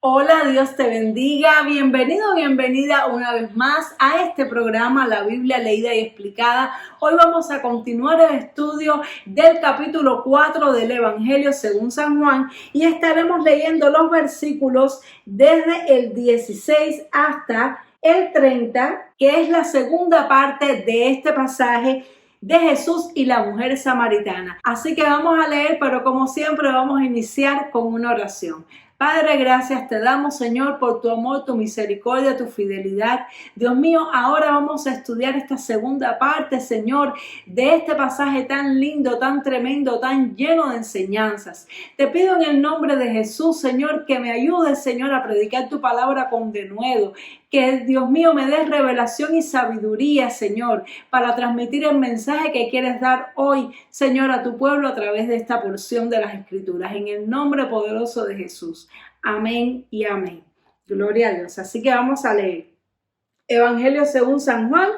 Hola, Dios te bendiga. Bienvenido, bienvenida una vez más a este programa, La Biblia Leída y Explicada. Hoy vamos a continuar el estudio del capítulo 4 del Evangelio según San Juan y estaremos leyendo los versículos desde el 16 hasta el 30, que es la segunda parte de este pasaje de Jesús y la mujer samaritana. Así que vamos a leer, pero como siempre vamos a iniciar con una oración. Padre, gracias te damos, Señor, por tu amor, tu misericordia, tu fidelidad. Dios mío, ahora vamos a estudiar esta segunda parte, Señor, de este pasaje tan lindo, tan tremendo, tan lleno de enseñanzas. Te pido en el nombre de Jesús, Señor, que me ayudes, Señor, a predicar tu palabra con denuedo. Que, Dios mío, me des revelación y sabiduría, Señor, para transmitir el mensaje que quieres dar hoy, Señor, a tu pueblo a través de esta porción de las Escrituras. En el nombre poderoso de Jesús. Amén y amén. Gloria a Dios. Así que vamos a leer Evangelio según San Juan,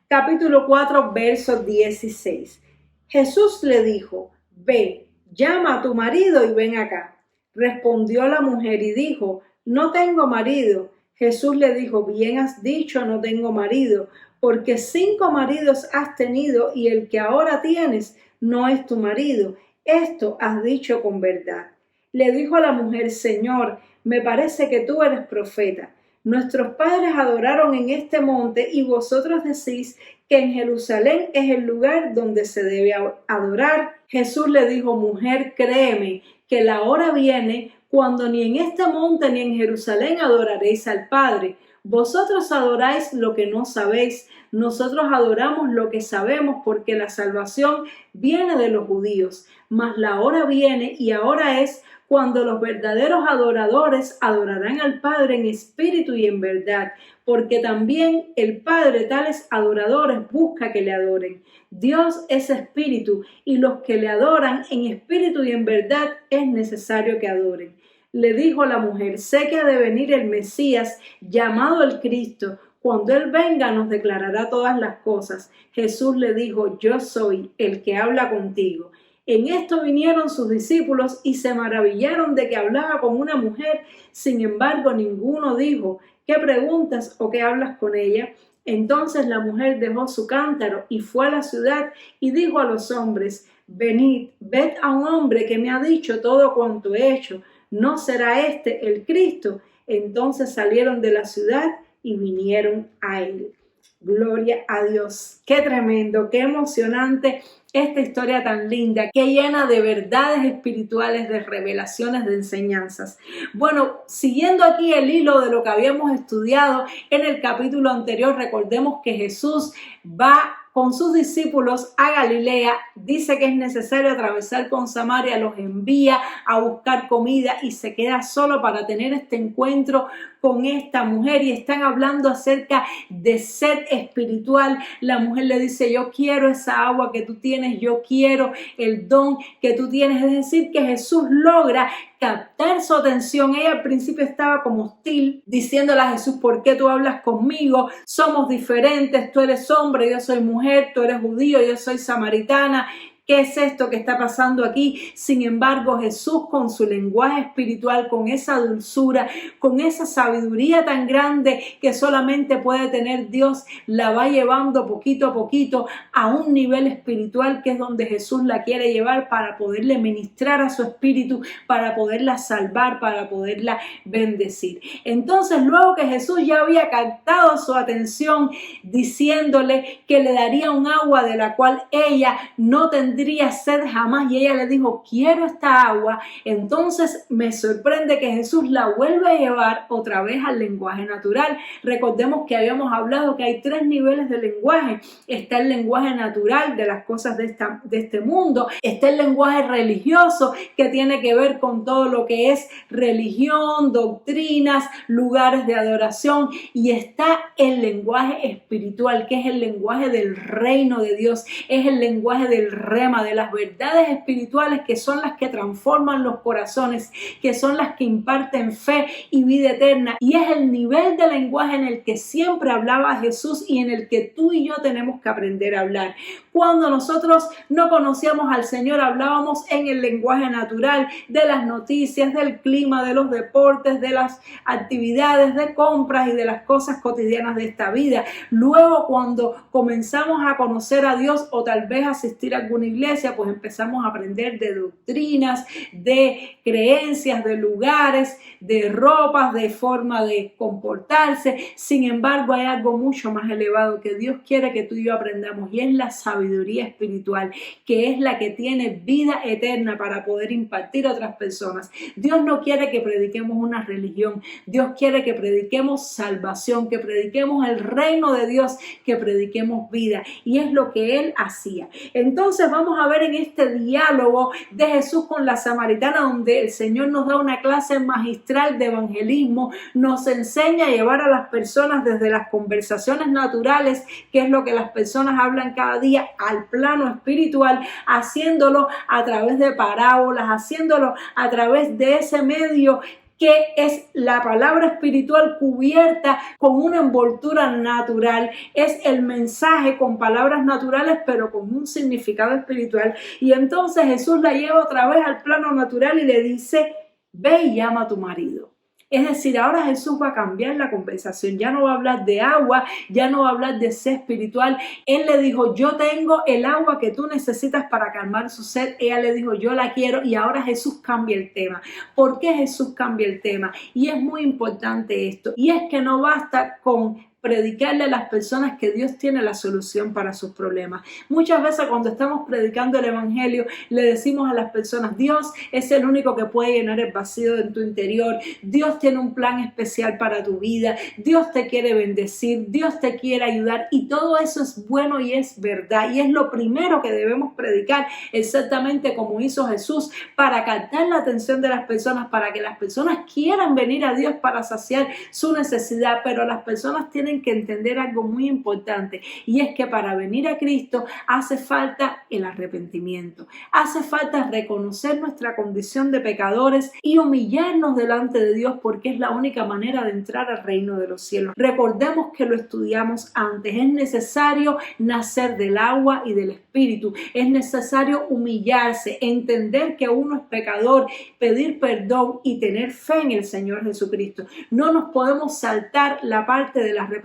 capítulo 4, verso 16. Jesús le dijo: ve, llama a tu marido y ven acá. Respondió la mujer y dijo: no tengo marido. Jesús le dijo: bien has dicho, no tengo marido, porque 5 maridos has tenido y el que ahora tienes no es tu marido. Esto has dicho con verdad. Le dijo a la mujer: Señor, me parece que tú eres profeta. Nuestros padres adoraron en este monte y vosotros decís que en Jerusalén es el lugar donde se debe adorar. Jesús le dijo: mujer, créeme que la hora viene cuando ni en este monte ni en Jerusalén adoraréis al Padre. Vosotros adoráis lo que no sabéis, nosotros adoramos lo que sabemos, porque la salvación viene de los judíos. Mas la hora viene y ahora es cuando los verdaderos adoradores adorarán al Padre en espíritu y en verdad, porque también el Padre tales adoradores busca que le adoren. Dios es espíritu y los que le adoran en espíritu y en verdad es necesario que adoren. Le dijo la mujer: sé que ha de venir el Mesías, llamado el Cristo. Cuando Él venga nos declarará todas las cosas. Jesús le dijo: yo soy el que habla contigo. En esto vinieron sus discípulos y se maravillaron de que hablaba con una mujer. Sin embargo, ninguno dijo: ¿qué preguntas o qué hablas con ella? Entonces la mujer dejó su cántaro y fue a la ciudad y dijo a los hombres: venid, ved a un hombre que me ha dicho todo cuanto he hecho. ¿No será este el Cristo? Entonces salieron de la ciudad y vinieron a él. Gloria a Dios. Qué tremendo, qué emocionante esta historia tan linda, que llena de verdades espirituales, de revelaciones, de enseñanzas. Bueno, siguiendo aquí el hilo de lo que habíamos estudiado en el capítulo anterior, recordemos que Jesús va con sus discípulos a Galilea, dice que es necesario atravesar con Samaria, los envía a buscar comida y se queda solo para tener este encuentro con esta mujer, y están hablando acerca de sed espiritual. La mujer le dice: yo quiero esa agua que tú tienes, yo quiero el don que tú tienes. Es decir, que Jesús logra captar su atención. Ella al principio estaba como hostil, diciéndole a Jesús: ¿por qué tú hablas conmigo? Somos diferentes, tú eres hombre, yo soy mujer, tú eres judío, yo soy samaritana. ¿Qué es esto que está pasando aquí? Sin embargo, Jesús, con su lenguaje espiritual, con esa dulzura, con esa sabiduría tan grande que solamente puede tener Dios, la va llevando poquito a poquito a un nivel espiritual que es donde Jesús la quiere llevar para poderle ministrar a su espíritu, para poderla salvar, para poderla bendecir. Entonces, luego que Jesús ya había captado su atención, diciéndole que le daría un agua de la cual ella no tendría sed jamás, y ella le dijo: quiero esta agua. Entonces me sorprende que Jesús la vuelve a llevar otra vez al lenguaje natural. Recordemos que habíamos hablado que hay 3 niveles de lenguaje. Está el lenguaje natural de las cosas de este mundo, está el lenguaje religioso, que tiene que ver con todo lo que es religión, doctrinas, lugares de adoración, y está el lenguaje espiritual, que es el lenguaje del reino de Dios, es el lenguaje del rema, de las verdades espirituales, que son las que transforman los corazones, que son las que imparten fe y vida eterna, y es el nivel de lenguaje en el que siempre hablaba Jesús y en el que tú y yo tenemos que aprender a hablar. Cuando nosotros no conocíamos al Señor, hablábamos en el lenguaje natural de las noticias, del clima, de los deportes, de las actividades, de compras y de las cosas cotidianas de esta vida. Luego, cuando comenzamos a conocer a Dios o tal vez asistir a alguna iglesia, pues empezamos a aprender de doctrinas, de creencias, de lugares, de ropas, de forma de comportarse. Sin embargo, hay algo mucho más elevado que Dios quiere que tú y yo aprendamos, y es la sabiduría espiritual, que es la que tiene vida eterna para poder impartir a otras personas. Dios no quiere que prediquemos una religión. Dios quiere que prediquemos salvación, que prediquemos el reino de Dios, que prediquemos vida, y es lo que Él hacía. Entonces vamos a ver en este diálogo de Jesús con la samaritana, donde el Señor nos da una clase magistral de evangelismo, nos enseña a llevar a las personas desde las conversaciones naturales, que es lo que las personas hablan cada día, al plano espiritual, haciéndolo a través de parábolas, haciéndolo a través de ese medio que es la palabra espiritual cubierta con una envoltura natural. Es el mensaje con palabras naturales, pero con un significado espiritual. Y entonces Jesús la lleva otra vez al plano natural y le dice: ve y llama a tu marido. Es decir, ahora Jesús va a cambiar la conversación. Ya no va a hablar de agua, ya no va a hablar de sed espiritual. Él le dijo: yo tengo el agua que tú necesitas para calmar su sed. Ella le dijo: yo la quiero. Y ahora Jesús cambia el tema. ¿Por qué Jesús cambia el tema? Y es muy importante esto. Y es que no basta con predicarle a las personas que Dios tiene la solución para sus problemas. Muchas veces cuando estamos predicando el evangelio, le decimos a las personas: Dios es el único que puede llenar el vacío en tu interior. Dios tiene un plan especial para tu vida. Dios te quiere bendecir. Dios te quiere ayudar. Y todo eso es bueno y es verdad. Y es lo primero que debemos predicar, exactamente como hizo Jesús, para captar la atención de las personas, para que las personas quieran venir a Dios para saciar su necesidad. Pero las personas tienen que entender algo muy importante, y es que para venir a Cristo hace falta el arrepentimiento, hace falta reconocer nuestra condición de pecadores y humillarnos delante de Dios, porque es la única manera de entrar al reino de los cielos. Recordemos que lo estudiamos antes: es necesario nacer del agua y del Espíritu, es necesario humillarse, entender que uno es pecador, pedir perdón y tener fe en el Señor Jesucristo. No nos podemos saltar la parte del arrepentimiento,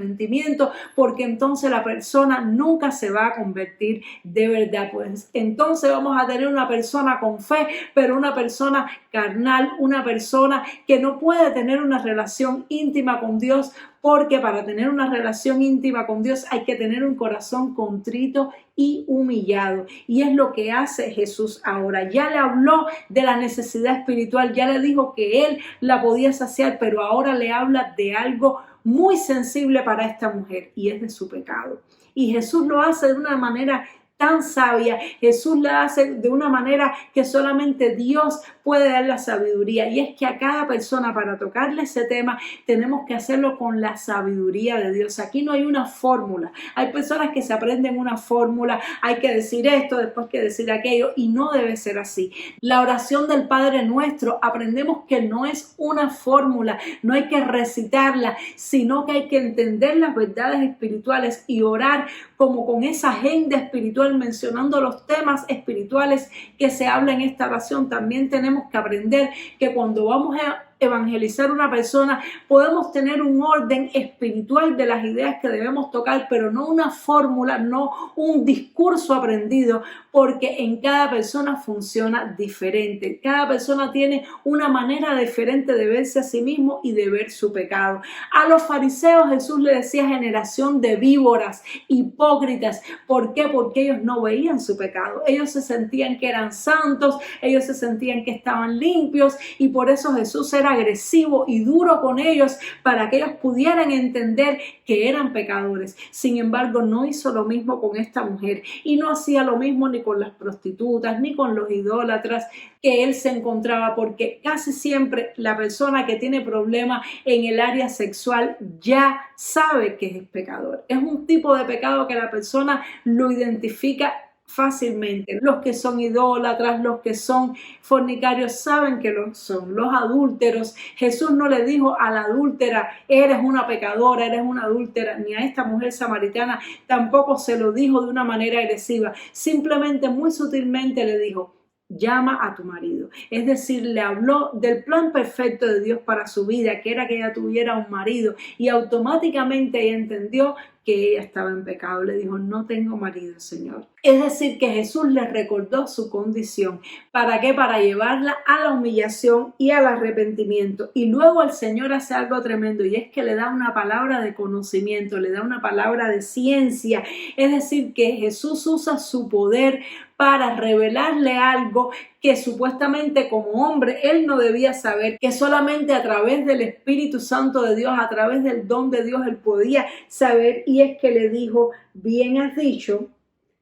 porque entonces la persona nunca se va a convertir de verdad. Pues entonces vamos a tener una persona con fe, pero una persona carnal, una persona que no puede tener una relación íntima con Dios, porque para tener una relación íntima con Dios hay que tener un corazón contrito y humillado. Y es lo que hace Jesús ahora. Ya le habló de la necesidad espiritual, ya le dijo que Él la podía saciar, pero ahora le habla de algo muy sensible para esta mujer, y es de su pecado. Y Jesús lo hace de una manera tan sabia. Jesús la hace de una manera que solamente Dios puede dar la sabiduría, y es que a cada persona, para tocarle ese tema, tenemos que hacerlo con la sabiduría de Dios. Aquí no hay una fórmula. Hay personas que se aprenden una fórmula: hay que decir esto, después que decir aquello, y no debe ser así. La oración del Padre Nuestro, aprendemos que no es una fórmula, no hay que recitarla, sino que hay que entender las verdades espirituales y orar como con esa agenda espiritual, mencionando los temas espirituales que se habla en esta oración. También tenemos que aprender que cuando vamos a evangelizar a una persona, podemos tener un orden espiritual de las ideas que debemos tocar, pero no una fórmula, no un discurso aprendido, porque en cada persona funciona diferente. Cada persona tiene una manera diferente de verse a sí mismo y de ver su pecado. A los fariseos Jesús le decía: generación de víboras, hipócritas. ¿Por qué? Porque ellos no veían su pecado. Ellos se sentían que eran santos, ellos se sentían que estaban limpios, y por eso Jesús era agresivo y duro con ellos, para que ellos pudieran entender que eran pecadores. Sin embargo, no hizo lo mismo con esta mujer, y no hacía lo mismo ni con las prostitutas ni con los idólatras que él se encontraba, porque casi siempre la persona que tiene problemas en el área sexual ya sabe que es pecador. Es un tipo de pecado que la persona lo identifica fácilmente. Los que son idólatras, los que son fornicarios saben que lo son. Los adúlteros, Jesús no le dijo a la adúltera, eres una pecadora, eres una adúltera, ni a esta mujer samaritana tampoco se lo dijo de una manera agresiva. Simplemente muy sutilmente le dijo, llama a tu marido. Es decir, le habló del plan perfecto de Dios para su vida, que era que ella tuviera un marido, y automáticamente ella entendió que ella estaba en pecado. Le dijo, no tengo marido, Señor. Es decir, que Jesús le recordó su condición. ¿Para qué? Para llevarla a la humillación y al arrepentimiento. Y luego el Señor hace algo tremendo, y es que le da una palabra de conocimiento, le da una palabra de ciencia. Es decir, que Jesús usa su poder para revelarle algo que supuestamente como hombre él no debía saber, que solamente a través del Espíritu Santo de Dios, a través del don de Dios, él podía saber. Y es que le dijo, bien has dicho,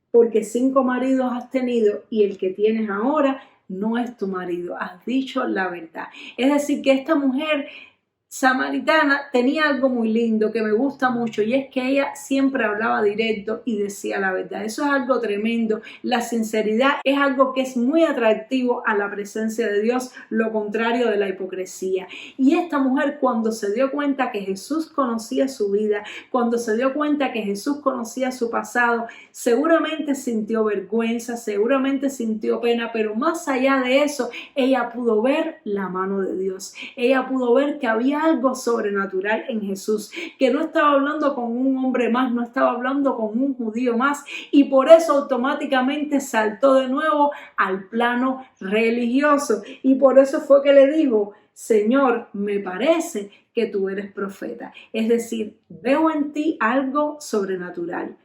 porque 5 maridos has tenido y el que tienes ahora no es tu marido, has dicho la verdad. Es decir, que esta mujer samaritana tenía algo muy lindo que me gusta mucho, y es que ella siempre hablaba directo y decía la verdad. Eso es algo tremendo. La sinceridad es algo que es muy atractivo a la presencia de Dios, lo contrario de la hipocresía. Y esta mujer, cuando se dio cuenta que Jesús conocía su vida, cuando se dio cuenta que Jesús conocía su pasado, seguramente sintió vergüenza, seguramente sintió pena, pero más allá de eso, ella pudo ver la mano de Dios. Ella pudo ver que había algo sobrenatural en Jesús, que no estaba hablando con un hombre más, no estaba hablando con un judío más, y por eso automáticamente saltó de nuevo al plano religioso. Y por eso fue que le dijo, Señor, me parece que tú eres profeta. Es decir, veo en ti algo sobrenatural.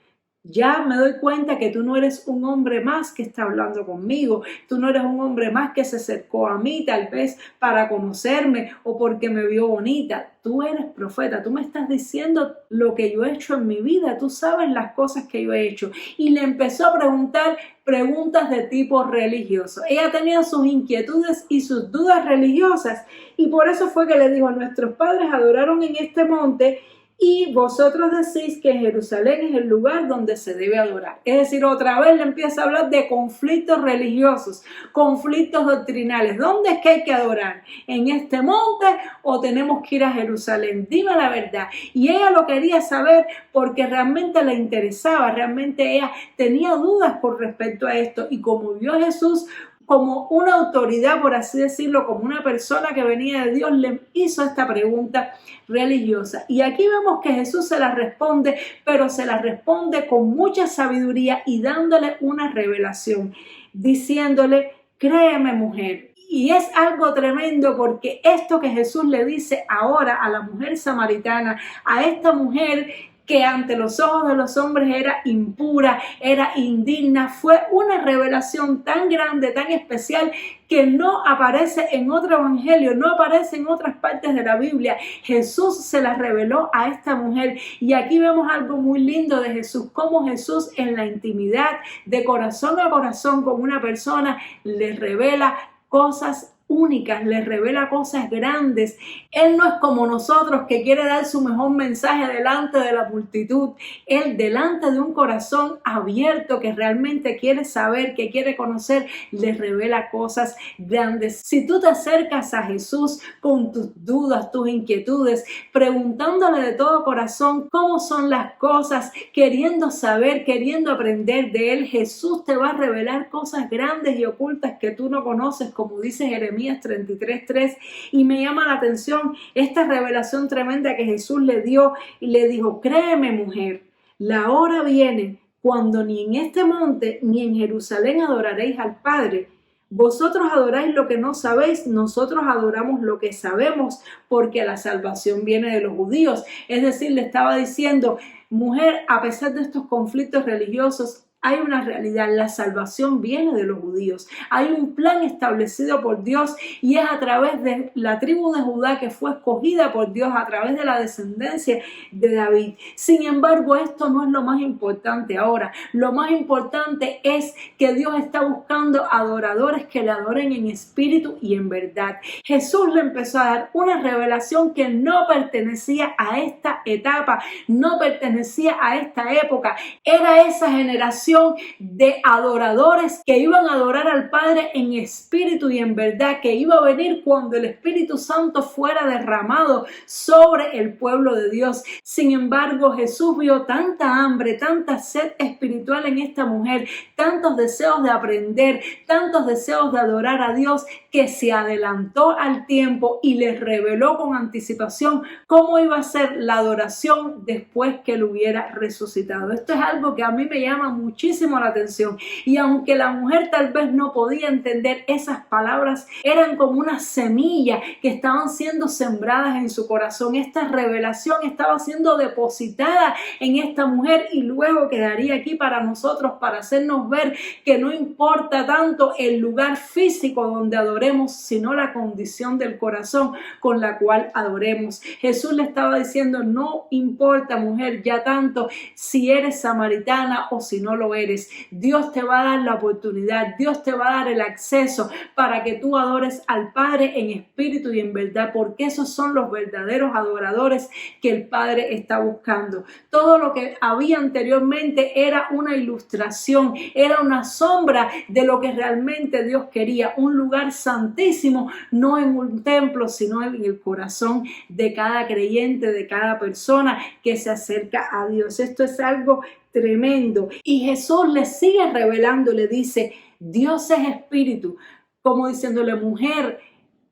Ya me doy cuenta que tú no eres un hombre más que está hablando conmigo. Tú no eres un hombre más que se acercó a mí tal vez para conocerme o porque me vio bonita. Tú eres profeta. Tú me estás diciendo lo que yo he hecho en mi vida. Tú sabes las cosas que yo he hecho. Y le empezó a preguntar preguntas de tipo religioso. Ella tenía sus inquietudes y sus dudas religiosas. Y por eso fue que le dijo, nuestros padres adoraron en este monte, y vosotros decís que Jerusalén es el lugar donde se debe adorar. Es decir, otra vez le empieza a hablar de conflictos religiosos, conflictos doctrinales. ¿Dónde es que hay que adorar? ¿En este monte o tenemos que ir a Jerusalén? Dime la verdad. Y ella lo quería saber porque realmente le interesaba, realmente ella tenía dudas con respecto a esto. Y como vio a Jesús como una autoridad, por así decirlo, como una persona que venía de Dios, le hizo esta pregunta religiosa. Y aquí vemos que Jesús se la responde, pero se la responde con mucha sabiduría y dándole una revelación, diciéndole, créeme, mujer. Y es algo tremendo porque esto que Jesús le dice ahora a la mujer samaritana, a esta mujer que ante los ojos de los hombres era impura, era indigna, fue una revelación tan grande, tan especial, que no aparece en otro evangelio, no aparece en otras partes de la Biblia. Jesús se la reveló a esta mujer, y aquí vemos algo muy lindo de Jesús, cómo Jesús en la intimidad, de corazón a corazón con una persona, le revela cosas únicas, le revela cosas grandes. Él no es como nosotros, que quiere dar su mejor mensaje delante de la multitud. Él, delante de un corazón abierto que realmente quiere saber, que quiere conocer, le revela cosas grandes. Si tú te acercas a Jesús con tus dudas, tus inquietudes, preguntándole de todo corazón cómo son las cosas, queriendo saber, queriendo aprender de Él, Jesús te va a revelar cosas grandes y ocultas que tú no conoces, como dice Jeremías 33:3, y me llama la atención esta revelación tremenda que Jesús le dio, y le dijo, créeme, mujer, la hora viene cuando ni en este monte ni en Jerusalén adoraréis al Padre. Vosotros adoráis lo que no sabéis, nosotros adoramos lo que sabemos, porque la salvación viene de los judíos. Es decir, le estaba diciendo, mujer, a pesar de estos conflictos religiosos, hay una realidad, la salvación viene de los judíos. Hay un plan establecido por Dios, y es a través de la tribu de Judá que fue escogida por Dios, a través de la descendencia de David. Sin embargo, esto no es lo más importante ahora. Lo más importante es que Dios está buscando adoradores que le adoren en espíritu y en verdad. Jesús le empezó a dar una revelación que no pertenecía a esta etapa, no pertenecía a esta época. Era esa generación generación de adoradores que iban a adorar al Padre en espíritu y en verdad, que iba a venir cuando el Espíritu Santo fuera derramado sobre el pueblo de Dios. Sin embargo, Jesús vio tanta hambre, tanta sed espiritual en esta mujer, tantos deseos de aprender, tantos deseos de adorar a Dios, que se adelantó al tiempo y les reveló con anticipación cómo iba a ser la adoración después que él hubiera resucitado. Esto es algo que a mí me llama muchísimo la atención, y aunque la mujer tal vez no podía entender esas palabras, eran como una semilla que estaban siendo sembradas en su corazón. Esta revelación estaba siendo depositada en esta mujer y luego quedaría aquí para nosotros, para hacernos ver que no importa tanto el lugar físico donde adoremos, sino la condición del corazón con la cual adoremos. Jesús le estaba diciendo: no importa, mujer, ya tanto si eres samaritana o si no lo eres. Dios te va a dar la oportunidad, Dios te va a dar el acceso para que tú adores al Padre en espíritu y en verdad, porque esos son los verdaderos adoradores que el Padre está buscando. Todo lo que había anteriormente era una ilustración, era una sombra de lo que realmente Dios quería, un lugar santísimo, no en un templo, sino en el corazón de cada creyente, de cada persona que se acerca a Dios. Esto es algo tremendo. Y Jesús le sigue revelando, le dice: Dios es espíritu, como diciéndole: mujer,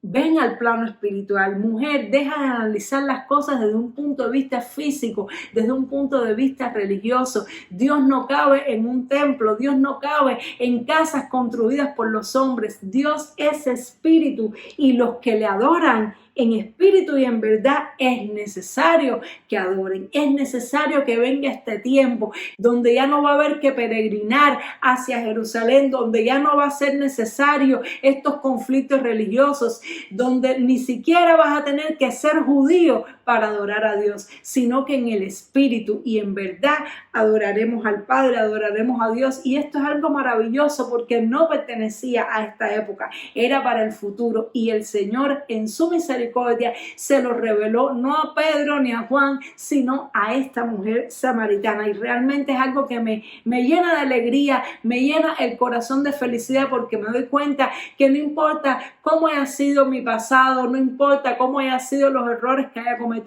ven al plano espiritual. Mujer, deja de analizar las cosas desde un punto de vista físico, desde un punto de vista religioso. Dios no cabe en un templo, Dios no cabe en casas construidas por los hombres. Dios es espíritu, y los que le adoran en espíritu y en verdad es necesario que adoren. Es necesario que venga este tiempo donde ya no va a haber que peregrinar hacia Jerusalén, donde ya no va a ser necesario estos conflictos religiosos, donde ni siquiera vas a tener que ser judío para adorar a Dios, sino que en el espíritu y en verdad adoraremos al Padre, adoraremos a Dios. Y esto es algo maravilloso porque no pertenecía a esta época, era para el futuro, y el Señor en su misericordia se lo reveló no a Pedro ni a Juan, sino a esta mujer samaritana. Y realmente es algo que me llena de alegría, me llena el corazón de felicidad, porque me doy cuenta que no importa cómo haya sido mi pasado, no importa cómo hayan sido los errores que haya cometido,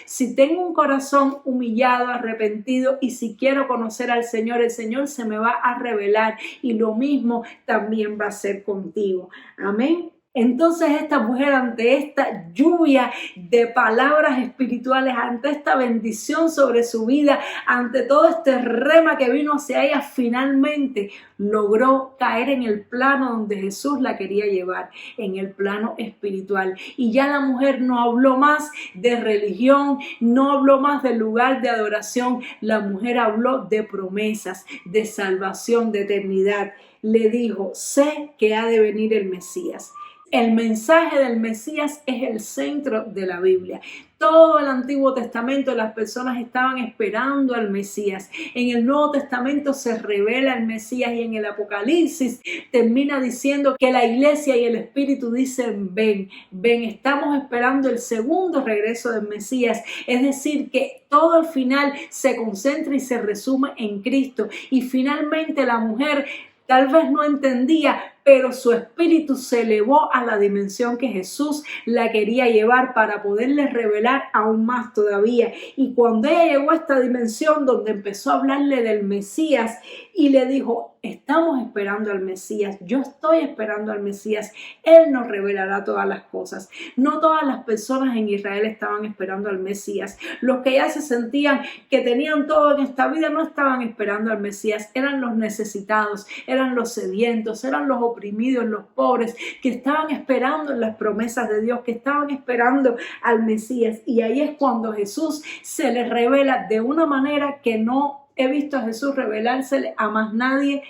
si tengo un corazón humillado, arrepentido, y si quiero conocer al Señor, el Señor se me va a revelar, y lo mismo también va a ser contigo. Amén. Entonces esta mujer, ante esta lluvia de palabras espirituales, ante esta bendición sobre su vida, ante todo este rema que vino hacia ella, finalmente logró caer en el plano donde Jesús la quería llevar, en el plano espiritual. Y ya la mujer no habló más de religión, no habló más del lugar de adoración. La mujer habló de promesas, de salvación, de eternidad. Le dijo: sé que ha de venir el Mesías. El mensaje del Mesías es el centro de la Biblia. Todo el Antiguo Testamento las personas estaban esperando al Mesías. En el Nuevo Testamento se revela el Mesías, y en el Apocalipsis termina diciendo que la iglesia y el Espíritu dicen: ven, ven. Estamos esperando el segundo regreso del Mesías. Es decir, que todo al final se concentra y se resume en Cristo. Y finalmente la mujer tal vez no entendía, pero su espíritu se elevó a la dimensión que Jesús la quería llevar para poderle revelar aún más todavía. Y cuando ella llegó a esta dimensión donde empezó a hablarle del Mesías y le dijo: estamos esperando al Mesías, yo estoy esperando al Mesías, Él nos revelará todas las cosas. No todas las personas en Israel estaban esperando al Mesías. Los que ya se sentían que tenían todo en esta vida no estaban esperando al Mesías, eran los necesitados, eran los sedientos, eran los oprimidos, los pobres, que estaban esperando en las promesas de Dios, que estaban esperando al Mesías. Y ahí es cuando Jesús se les revela de una manera que no he visto a Jesús revelársele a más nadie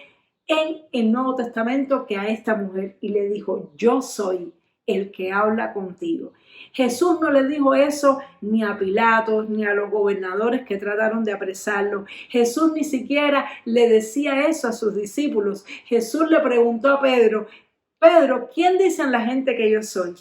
en el Nuevo Testamento que a esta mujer. Y le dijo: yo soy el que habla contigo. Jesús no le dijo eso ni a Pilatos ni a los gobernadores que trataron de apresarlo. Jesús ni siquiera le decía eso a sus discípulos. Jesús le preguntó a Pedro: Pedro, ¿quién dicen la gente que yo soy?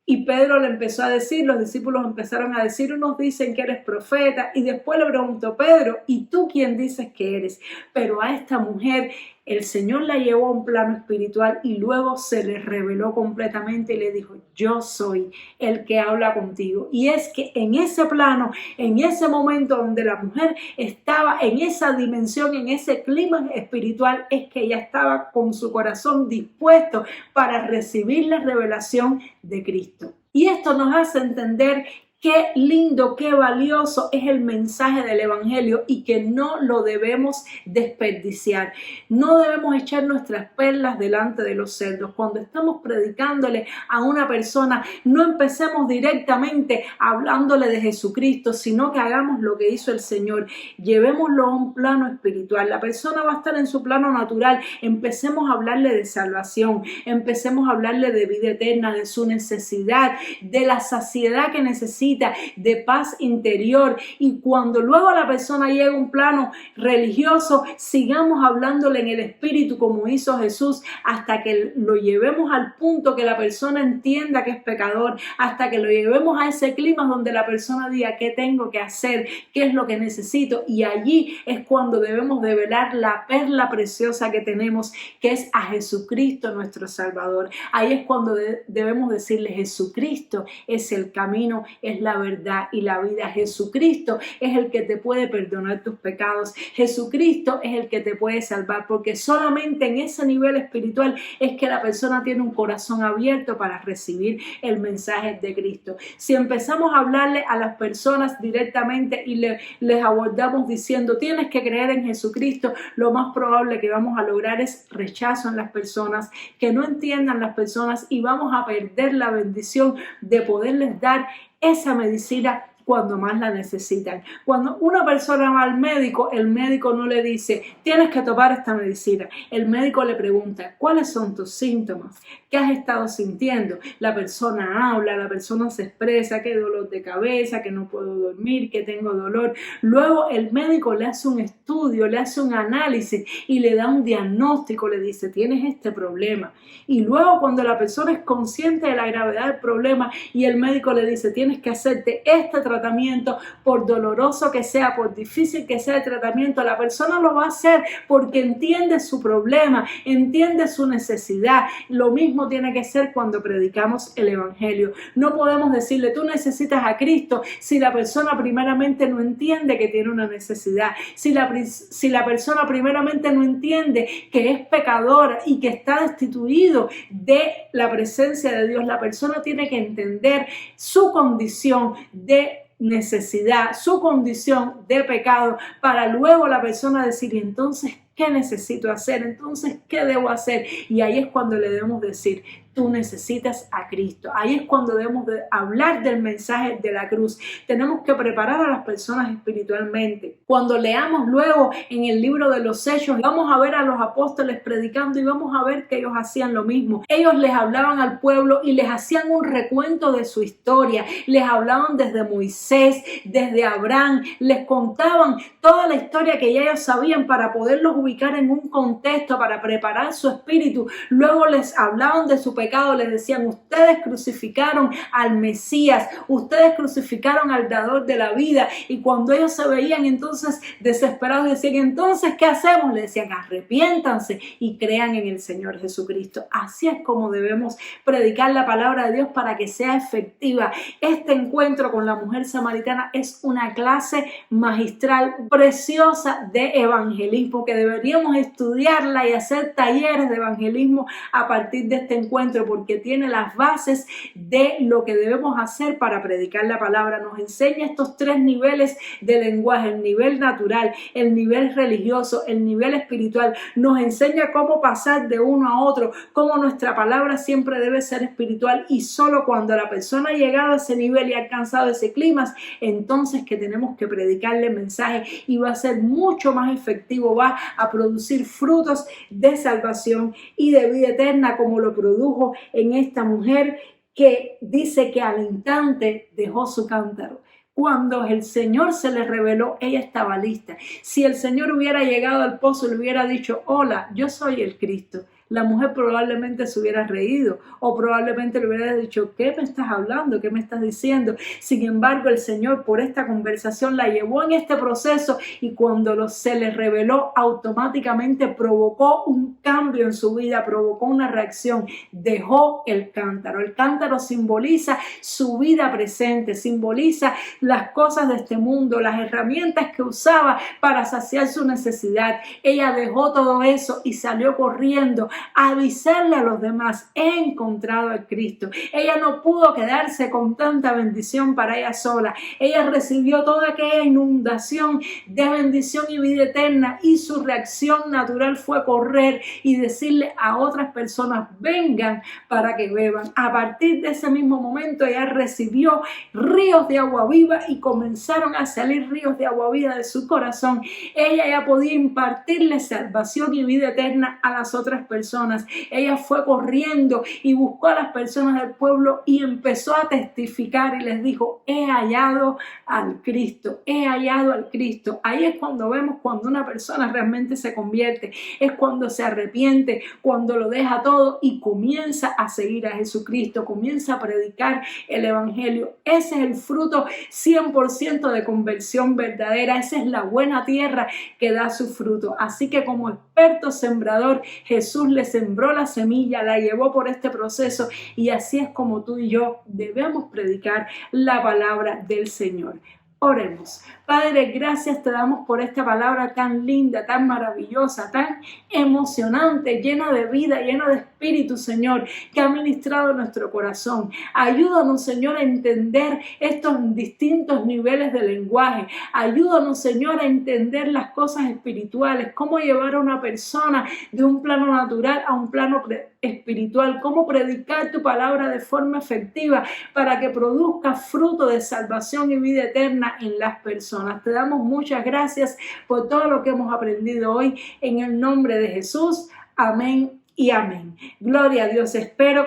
Y Pedro le empezó a decir, los discípulos empezaron a decir, unos dicen que eres profeta, y después le preguntó Pedro, ¿y tú quién dices que eres? Pero a esta mujer el Señor la llevó a un plano espiritual y luego se le reveló completamente y le dijo, yo soy el que habla contigo. Y es que en ese plano, en ese momento donde la mujer estaba en esa dimensión, en ese clima espiritual, es que ella estaba con su corazón dispuesto para recibir la revelación de Cristo. Y esto nos hace entender qué lindo, qué valioso es el mensaje del Evangelio y que no lo debemos desperdiciar. No debemos echar nuestras perlas delante de los cerdos. Cuando estamos predicándole a una persona, no empecemos directamente hablándole de Jesucristo, sino que hagamos lo que hizo el Señor. Llevémoslo a un plano espiritual. La persona va a estar en su plano natural. Empecemos a hablarle de salvación. Empecemos a hablarle de vida eterna, de su necesidad, de la saciedad que necesita, de paz interior. Y cuando luego la persona llega a un plano religioso, sigamos hablándole en el espíritu como hizo Jesús, hasta que lo llevemos al punto que la persona entienda que es pecador, hasta que lo llevemos a ese clima donde la persona diga qué tengo que hacer, qué es lo que necesito. Y allí es cuando debemos develar la perla preciosa que tenemos, que es a Jesucristo nuestro Salvador. Ahí es cuando debemos decirle, Jesucristo es el camino, es la verdad y la vida. Jesucristo es el que te puede perdonar tus pecados. Jesucristo es el que te puede salvar, porque solamente en ese nivel espiritual es que la persona tiene un corazón abierto para recibir el mensaje de Cristo. Si empezamos a hablarle a las personas directamente y les abordamos diciendo tienes que creer en Jesucristo, lo más probable que vamos a lograr es rechazo en las personas, que no entiendan las personas, y vamos a perder la bendición de poderles dar esa medicina cuando más la necesitan. Cuando una persona va al médico, el médico no le dice tienes que tomar esta medicina. El médico le pregunta ¿cuáles son tus síntomas? ¿Qué has estado sintiendo? La persona habla, la persona se expresa, que dolor de cabeza, que no puedo dormir, que tengo dolor. Luego el médico le hace un estudio, le hace un análisis y le da un diagnóstico, le dice tienes este problema. Y luego cuando la persona es consciente de la gravedad del problema y el médico le dice tienes que hacerte este tratamiento, por doloroso que sea, por difícil que sea el tratamiento, la persona lo va a hacer porque entiende su problema, entiende su necesidad. Lo mismo tiene que ser cuando predicamos el Evangelio. No podemos decirle tú necesitas a Cristo si la persona primeramente no entiende que tiene una necesidad, si la persona primeramente no entiende que es pecadora y que está destituido de la presencia de Dios. La persona tiene que entender su condición de necesidad, su condición de pecado, para luego la persona decir, entonces, ¿qué necesito hacer? Entonces, ¿qué debo hacer? Y ahí es cuando le debemos decir, tú necesitas a Cristo. Ahí es cuando debemos de hablar del mensaje de la cruz. Tenemos que preparar a las personas espiritualmente. Cuando leamos luego en el libro de los Hechos, vamos a ver a los apóstoles predicando y vamos a ver que ellos hacían lo mismo. Ellos les hablaban al pueblo y les hacían un recuento de su historia. Les hablaban desde Moisés, desde Abraham. Les contaban toda la historia que ya ellos sabían para poderlos ubicar en un contexto, para preparar su espíritu. Luego les hablaban de su pecado, les decían, ustedes crucificaron al Mesías, ustedes crucificaron al dador de la vida. Y cuando ellos se veían entonces desesperados, decían, entonces, ¿qué hacemos? Le decían, arrepiéntanse y crean en el Señor Jesucristo. Así es como debemos predicar la palabra de Dios para que sea efectiva. Este encuentro con la mujer samaritana es una clase magistral, preciosa de evangelismo, que deberíamos estudiarla y hacer talleres de evangelismo a partir de este encuentro, porque tiene las bases de lo que debemos hacer para predicar la palabra. Nos enseña estos tres niveles de lenguaje: el nivel natural, el nivel religioso, el nivel espiritual. Nos enseña cómo pasar de uno a otro, cómo nuestra palabra siempre debe ser espiritual, y solo cuando la persona ha llegado a ese nivel y ha alcanzado ese clímax, entonces que tenemos que predicarle mensaje, y va a ser mucho más efectivo, va a producir frutos de salvación y de vida eterna, como lo produjo en esta mujer que dice que al instante dejó su cántaro. Cuando el Señor se le reveló, ella estaba lista. Si el Señor hubiera llegado al pozo y le hubiera dicho, hola, yo soy el Cristo, la mujer probablemente se hubiera reído o probablemente le hubiera dicho, ¿qué me estás hablando? ¿Qué me estás diciendo? Sin embargo, el Señor por esta conversación la llevó en este proceso y cuando se le reveló, automáticamente provocó un cambio en su vida, provocó una reacción. Dejó el cántaro. El cántaro simboliza su vida presente, simboliza las cosas de este mundo, las herramientas que usaba para saciar su necesidad. Ella dejó todo eso y salió corriendo a avisarle a los demás, he encontrado a Cristo. Ella no pudo quedarse con tanta bendición para ella sola. Ella recibió toda aquella inundación de bendición y vida eterna y su reacción natural fue correr y decirle a otras personas, vengan para que beban. A partir de ese mismo momento ella recibió ríos de agua viva y comenzaron a salir ríos de agua viva de su corazón. Ella ya podía impartirle salvación y vida eterna a las otras personas. Ella fue corriendo y buscó a las personas del pueblo y empezó a testificar y les dijo, he hallado al Cristo, he hallado al Cristo. Ahí es cuando vemos cuando una persona realmente se convierte, es cuando se arrepiente, cuando lo deja todo y comienza a seguir a Jesucristo, comienza a predicar el evangelio. Ese es el fruto 100% de conversión verdadera, esa es la buena tierra que da su fruto. Así que como experto sembrador, Jesús le sembró la semilla, la llevó por este proceso y así es como tú y yo debemos predicar la palabra del Señor. Oremos. Padre, gracias te damos por esta palabra tan linda, tan maravillosa, tan emocionante, llena de vida, llena de espíritu, Señor, que ha ministrado nuestro corazón. Ayúdanos, Señor, a entender estos distintos niveles de lenguaje. Ayúdanos, Señor, a entender las cosas espirituales, cómo llevar a una persona de un plano natural a un plano espiritual, cómo predicar tu palabra de forma efectiva para que produzca fruto de salvación y vida eterna en las personas. Te damos muchas gracias por todo lo que hemos aprendido hoy en el nombre de Jesús. Amén y amén. Gloria a Dios. Espero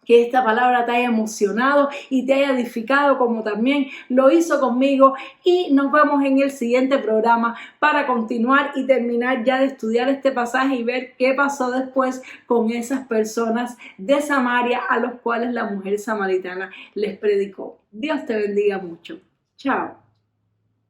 que esta palabra te haya emocionado y te haya edificado como también lo hizo conmigo y nos vemos en el siguiente programa para continuar y terminar ya de estudiar este pasaje y ver qué pasó después con esas personas de Samaria a los cuales la mujer samaritana les predicó. Dios te bendiga mucho. Chao.